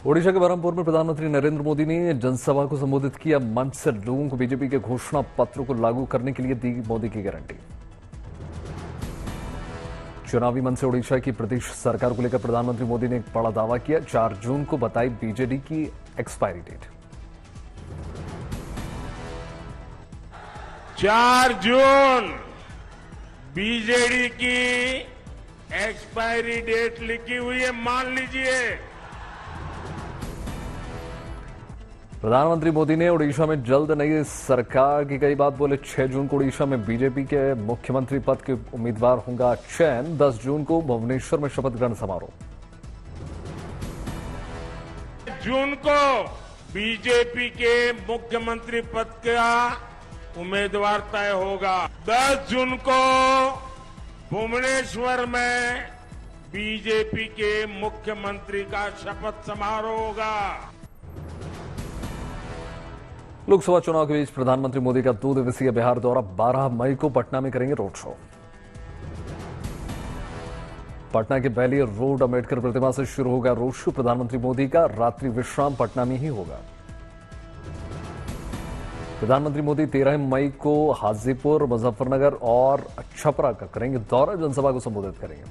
ओडिशा के बरहमपुर में प्रधानमंत्री नरेंद्र मोदी ने जनसभा को संबोधित किया। मंच से लोगों को बीजेपी के घोषणा पत्र को लागू करने के लिए दी मोदी की गारंटी। चुनावी मंच से ओडिशा की प्रदेश सरकार को लेकर प्रधानमंत्री मोदी ने एक बड़ा दावा किया। 4 जून को बताई बीजेडी की एक्सपायरी डेट। 4 जून बीजेडी की एक्सपायरी डेट लिखी हुई है, मान लीजिए। प्रधानमंत्री मोदी ने ओडिशा में जल्द नई सरकार की कई बात बोले। 6 जून को ओडिशा में बीजेपी के मुख्यमंत्री पद के उम्मीदवार होगा चयन। 10 जून को भुवनेश्वर में शपथ ग्रहण समारोह। जून को बीजेपी के मुख्यमंत्री पद का उम्मीदवार तय होगा। 10 जून को भुवनेश्वर में बीजेपी के मुख्यमंत्री का शपथ समारोह होगा। लोकसभा चुनाव के बीच प्रधानमंत्री मोदी का 2 दिवसीय बिहार दौरा। 12 मई को पटना में करेंगे रोड शो। पटना के बैली रोड अंबेडकर प्रतिमा से शुरू होगा रोड शो। प्रधानमंत्री मोदी का रात्रि विश्राम पटना में ही होगा। प्रधानमंत्री मोदी 13 मई को हाजीपुर, मुजफ्फरनगर और छपरा का करेंगे दौरा। जनसभा को संबोधित करेंगे।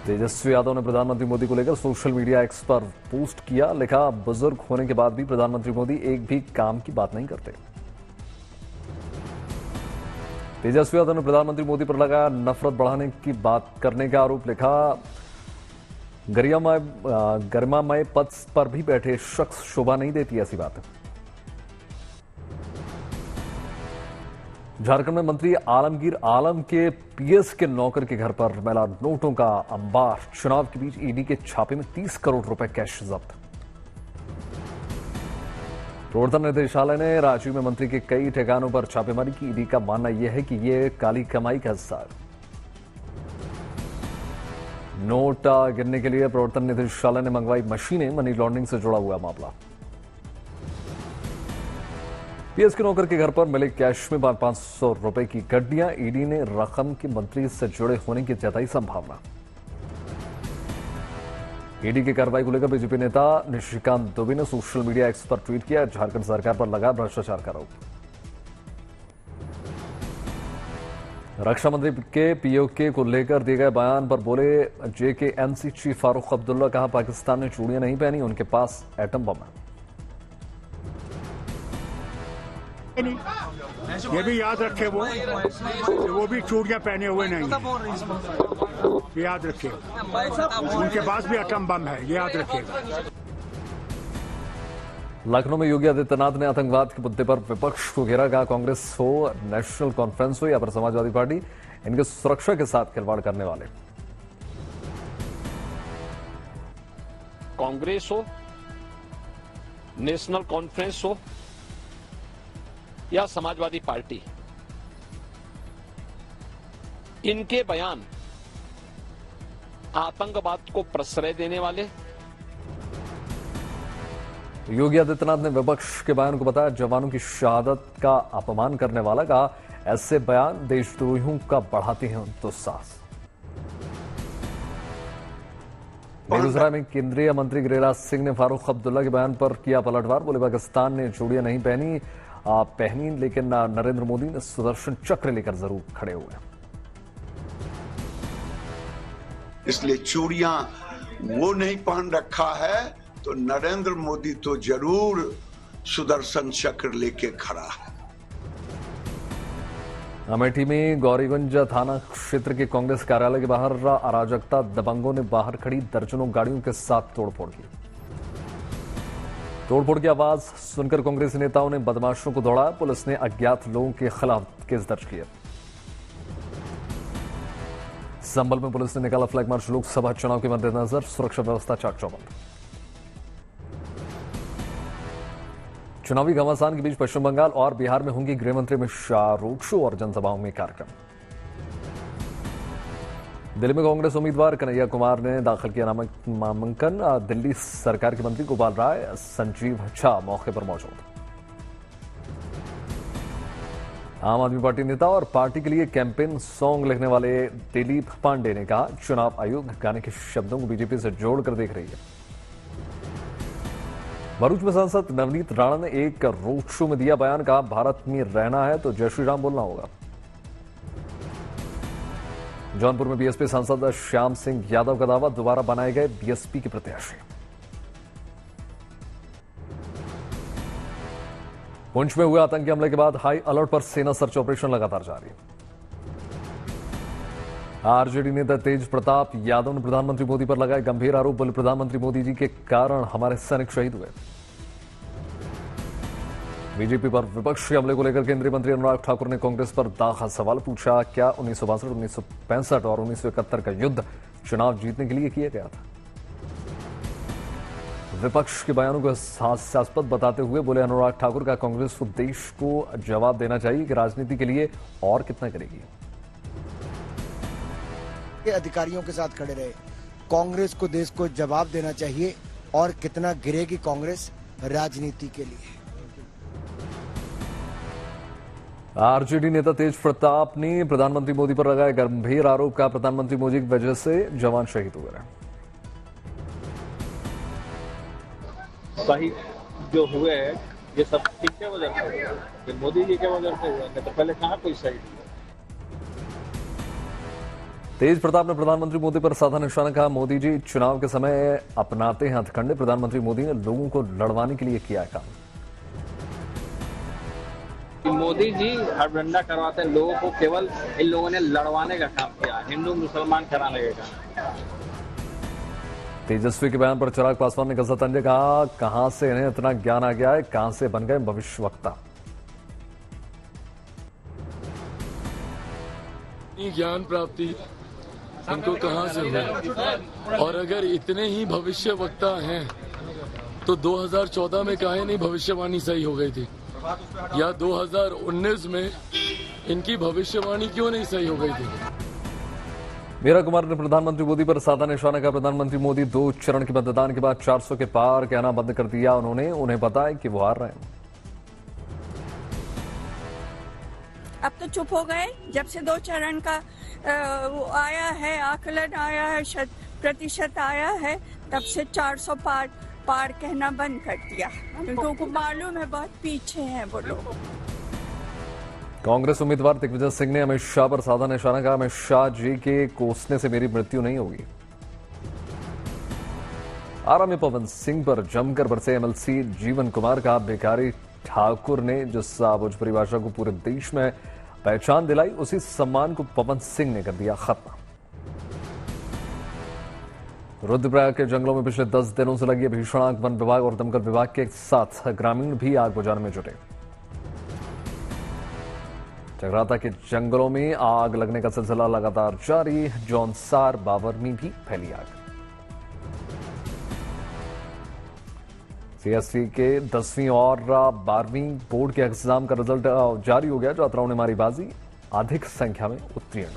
तेजस्वी यादव ने प्रधानमंत्री मोदी को लेकर सोशल मीडिया एक्स पर पोस्ट किया। लिखा, बुजुर्ग होने के बाद भी प्रधानमंत्री मोदी एक भी काम की बात नहीं करते। तेजस्वी यादव ने प्रधानमंत्री मोदी पर लगा नफरत बढ़ाने की बात करने का आरोप। लिखा, गरिमामय पद पर भी बैठे शख्स शोभा नहीं देती ऐसी बात। झारखंड में मंत्री आलमगीर आलम के पीएस के नौकर के घर पर मिला नोटों का अंबार। चुनाव के बीच ईडी के छापे में 30 करोड़ रुपए कैश जब्त। प्रवर्तन निदेशालय ने रांची में मंत्री के कई ठिकानों पर छापेमारी की। ईडी का मानना यह है कि यह काली कमाई का हिस्सा है। नोट गिनने के लिए प्रवर्तन निदेशालय ने मंगवाई मशीनें। मनी लॉन्ड्रिंग से जुड़ा हुआ मामला। पीएस के नौकर के घर पर मिले कैश में 500 रुपए की गड्डियां। ईडी ने रकम के मंत्री से जुड़े होने की जताई संभावना। ईडी की कार्रवाई को लेकर बीजेपी नेता निशिकांत दुबे ने सोशल मीडिया एक्स पर ट्वीट किया। झारखंड सरकार पर लगा भ्रष्टाचार का आरोप। रक्षा मंत्री के पीओके को लेकर दिए गए बयान पर बोले जेकेएमसी चीफ फारूक अब्दुल्ला। कहा, पाकिस्तान ने चूड़ियां नहीं पहनी, उनके पास एटम बम है। ये भी याद रखे वो भी चूड़ियां पहने हुए नहीं है। याद रखे उनके पास भी एटम बम है, ये याद रखिएगा। लखनऊ में योगी आदित्यनाथ ने आतंकवाद के मुद्दे पर विपक्ष को घेरा। कहा, कांग्रेस हो, नेशनल कॉन्फ्रेंस हो या फिर समाजवादी पार्टी, इनके सुरक्षा के साथ खिलवाड़ करने वाले। कांग्रेस हो, नेशनल कॉन्फ्रेंस हो या समाजवादी पार्टी, इनके बयान आतंकवाद को प्रश्रय देने वाले। योगी आदित्यनाथ ने विपक्ष के बयान को बताया जवानों की शहादत का अपमान करने वाला। कहा, ऐसे बयान देशद्रोहियों का बढ़ाते हैं दुस्साहस। बेगूसराय में केंद्रीय मंत्री गिरिराज सिंह ने फारूक अब्दुल्ला के बयान पर किया पलटवार। बोले, पाकिस्तान ने चूड़ियां नहीं पहनी लेकिन नरेंद्र मोदी ने सुदर्शन चक्र लेकर जरूर खड़े हुए। इसलिए चूड़ियां वो नहीं पहन रखा है तो नरेंद्र मोदी तो जरूर सुदर्शन चक्र लेके खड़ा है। अमेठी में गौरीगंज थाना क्षेत्र के कांग्रेस कार्यालय के बाहर अराजकता। दबंगों ने बाहर खड़ी दर्जनों गाड़ियों के साथ तोड़फोड़ की। तोड़फोड़ की आवाज सुनकर कांग्रेसी नेताओं ने बदमाशों को दौड़ाया। पुलिस ने अज्ञात लोगों के खिलाफ केस दर्ज किया। संभल में पुलिस ने निकाला फ्लैग मार्च। लोकसभा चुनाव के मद्देनजर सुरक्षा व्यवस्था चाक चौबंद। चुनावी घमासान के बीच पश्चिम बंगाल और बिहार में होंगी गृह मंत्री अमित शाह रोड शो और जनसभाओं में कार्यक्रम। दिल्ली में कांग्रेस उम्मीदवार कन्हैया कुमार ने दाखिल किया नामांकन। दिल्ली सरकार के मंत्री गोपाल राय, संजीव झा मौके पर मौजूद। आम आदमी पार्टी नेता और पार्टी के लिए कैंपेन सॉन्ग लिखने वाले दिलीप पांडे ने कहा, चुनाव आयोग गाने के शब्दों को बीजेपी से जोड़कर देख रही है। भरूच में सांसद नवनीत राणा ने एक रोड शो में दिया बयान, कहा भारत में रहना है तो जय श्री राम बोलना होगा। जौनपुर में बीएसपी सांसद श्याम सिंह यादव का दावा, दोबारा बनाए गए बीएसपी के प्रत्याशी। पुंछ में हुए आतंकी हमले के बाद हाई अलर्ट पर सेना सर्च ऑपरेशन लगातार जारी है। आरजेडी नेता तेज प्रताप यादव ने प्रधानमंत्री मोदी पर लगाए गंभीर आरोप, बोले प्रधानमंत्री मोदी जी के कारण हमारे सैनिक शहीद हुए। बीजेपी पर विपक्षी हमले को लेकर केंद्रीय मंत्री अनुराग ठाकुर ने कांग्रेस पर दागा सवाल पूछा, क्या 1962, 1965 और 1971 का युद्ध चुनाव जीतने के लिए किया गया था? विपक्ष के बयानों को हास्यास्पद बताते हुए बोले अनुराग ठाकुर का कांग्रेस को देश को जवाब देना चाहिए कि राजनीति के लिए और कितना करेगी। अधिकारियों के साथ खड़े रहे, कांग्रेस को देश को जवाब देना चाहिए और कितना गिरेगी कांग्रेस राजनीति के लिए। आरजेडी नेता तेज प्रताप ने प्रधानमंत्री मोदी पर लगाए गंभीर आरोप, का प्रधानमंत्री मोदी की वजह से जवान शहीद हुए हैं। शहीद जो हुए ये सब किसके वजह से हुए? ये मोदी जी के वजह से हुए, नहीं तो पहले कहाँ कोई शहीद हुआ। तेज प्रताप ने प्रधानमंत्री मोदी पर साधा निशाना, कहा मोदी जी चुनाव के समय अपनाते हैं हथकंडे, प्रधानमंत्री मोदी ने लोगों को लड़वाने के लिए किया काम। मोदी जी हड़बड़ा करवाते हैं लोगों को, केवल इन लोगों ने लड़वाने का काम किया, हिंदू मुसलमान कराने का काम। तेजस्वी के बयान पर चिराग पासवान ने कहा तंज, कहा कहां से इन्हें इतना ज्ञान आ गया है, कहां से बन गए भविष्यवक्ता। ज्ञान प्राप्ति इनको कहां से हुई? और अगर इतने ही भविष्यवक्ता हैं तो 2014 में काहे नहीं भविष्यवाणी सही हो गई थी, या 2019 में इनकी भविष्यवाणी क्यों नहीं सही हो गई थी? मीरा कुमार ने प्रधानमंत्री मोदी पर साधा निशाना, का प्रधानमंत्री मोदी 2 चरण के मतदान के बाद 400 के पार कहना बंद कर दिया, उन्हें पता है कि वो हार रहे हैं। अब तो चुप हो गए, जब से 2 चरण का वो आया है, आकलन आया है, प्रतिशत आया है, तब से 400 पार कहना बंद कर दिया। उनको मालूम है बहुत पीछे हैं वो लोग। कांग्रेस उम्मीदवार दिग्विजय सिंह ने अमित शाह पर साधा निशाना, कहा अमित शाह जी के कोसने से मेरी मृत्यु नहीं होगी। आरा में पवन सिंह पर जमकर बरसे एमएलसी जीवन कुमार, का बेकारी ठाकुर ने जिस भोजपुरी भाषा को पूरे देश में पहचान दिलाई, उसी सम्मान को पवन सिंह ने कर दिया खत्म। रुद्रप्रयाग के जंगलों में पिछले 10 दिनों से लगी भीषण आग, वन विभाग और दमकल विभाग के साथ ग्रामीण भी आग बुझाने में जुटे। चक्राता के जंगलों में आग लगने का सिलसिला लगातार जारी, जौनसार बावर में भी फैली आग। सीएससी के 10वीं और 12वीं बोर्ड के एग्जाम का रिजल्ट जारी हो गया, छात्राओं ने मारी बाजी, अधिक संख्या में उत्तीर्ण।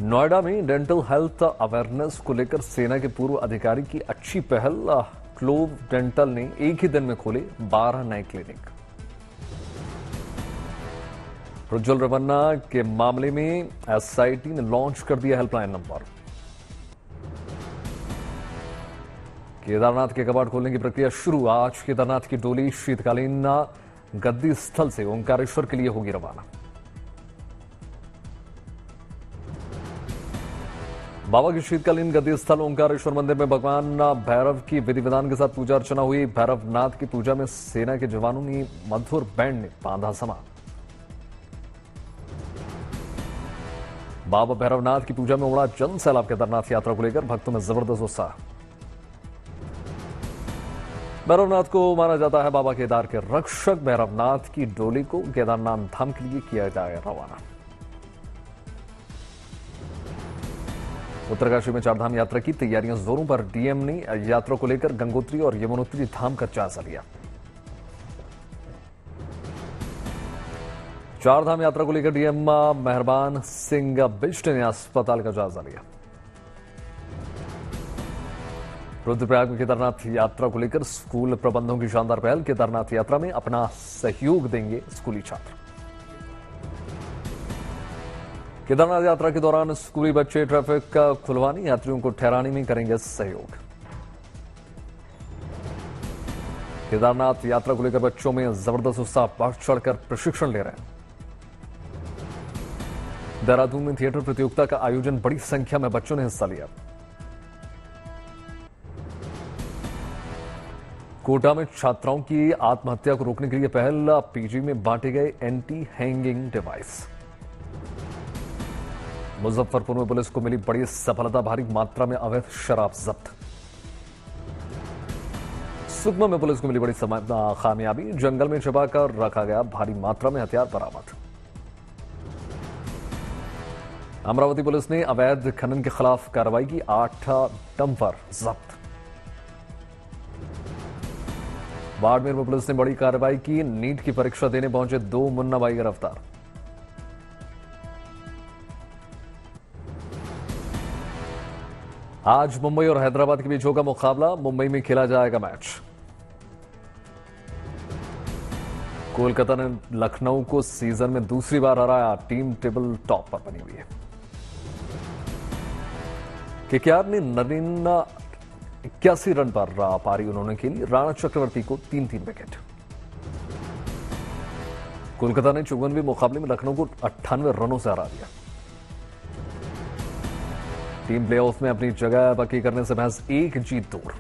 नोएडा में डेंटल हेल्थ अवेयरनेस को लेकर सेना के पूर्व अधिकारी की अच्छी पहल, क्लोव डेंटल ने एक ही दिन में खोले 12 नए क्लिनिक। रुज्ज्वल रमन्ना के मामले में एसआईटी ने लॉन्च कर दिया हेल्पलाइन नंबर। केदारनाथ के कपाट खोलने की प्रक्रिया शुरू, आज केदारनाथ की डोली शीतकालीन गद्दी स्थल से ओंकारेश्वर के लिए होगी रवाना। बाबा की शीतकालीन गद्दी स्थल ओंकारेश्वर मंदिर में भगवान भैरव की विधि विधान के साथ पूजा अर्चना हुई। भैरवनाथ की पूजा में सेना के जवानों ने मधुर बैंड ने बांधा समा। बाबा भैरवनाथ की पूजा में उमड़ा जन सैलाब। केदारनाथ यात्रा को लेकर भक्तों में जबरदस्त उत्साह। भैरवनाथ को माना जाता है बाबा केदार के रक्षक। भैरवनाथ की डोली को केदारनाथ धाम के लिए किया जाएगा रवाना। उत्तरकाशी में चारधाम यात्रा की तैयारियां जोरों पर। डीएम ने यात्रा को लेकर गंगोत्री और यमुनोत्री धाम का जायजा लिया। चारधाम यात्रा को लेकर डीएम मेहरबान सिंह बिष्ट ने अस्पताल का जायजा लिया। रुद्रप्रयाग में केदारनाथ यात्रा को लेकर स्कूल प्रबंधों की शानदार पहल। केदारनाथ यात्रा में अपना सहयोग देंगे स्कूली छात्र। केदारनाथ यात्रा के दौरान स्कूली बच्चे ट्रैफिक का खुलवाने, यात्रियों को ठहराने में करेंगे सहयोग। केदारनाथ यात्रा को लेकर बच्चों में जबरदस्त उत्साह, बढ़ चढ़कर प्रशिक्षण ले रहे हैं। देहरादून में थिएटर प्रतियोगिता का आयोजन, बड़ी संख्या में बच्चों ने हिस्सा लिया। कोटा में छात्राओं की आत्महत्या को रोकने के लिए पहल, पीजी में बांटे गए एंटी हैंगिंग डिवाइस। मुजफ्फरपुर में पुलिस को मिली बड़ी सफलता, भारी मात्रा में अवैध शराब जब्त। सुकमा में पुलिस को मिली बड़ी कामयाबी, जंगल में छिपाकर रखा गया भारी मात्रा में हथियार बरामद। अमरावती पुलिस ने अवैध खनन के खिलाफ कार्रवाई की, 8 डंपर जब्त। बाड़मेर में पुलिस ने बड़ी कार्रवाई की, नीट की परीक्षा देने पहुंचे 2 मुन्ना भाई गिरफ्तार। आज मुंबई और हैदराबाद के बीच होगा मुकाबला, मुंबई में खेला जाएगा मैच। कोलकाता ने लखनऊ को सीजन में दूसरी बार हराया, टीम टेबल टॉप पर बनी हुई है। केकेआर ने नवीन 81 रन पर पारी उन्होंने खेली, राणा चक्रवर्ती को 3-3 विकेट। कोलकाता ने 54वें मुकाबले में लखनऊ को 98 रनों से हरा दिया। टीम प्लेऑफ में अपनी जगह पक्की करने से महज 1 जीत दूर।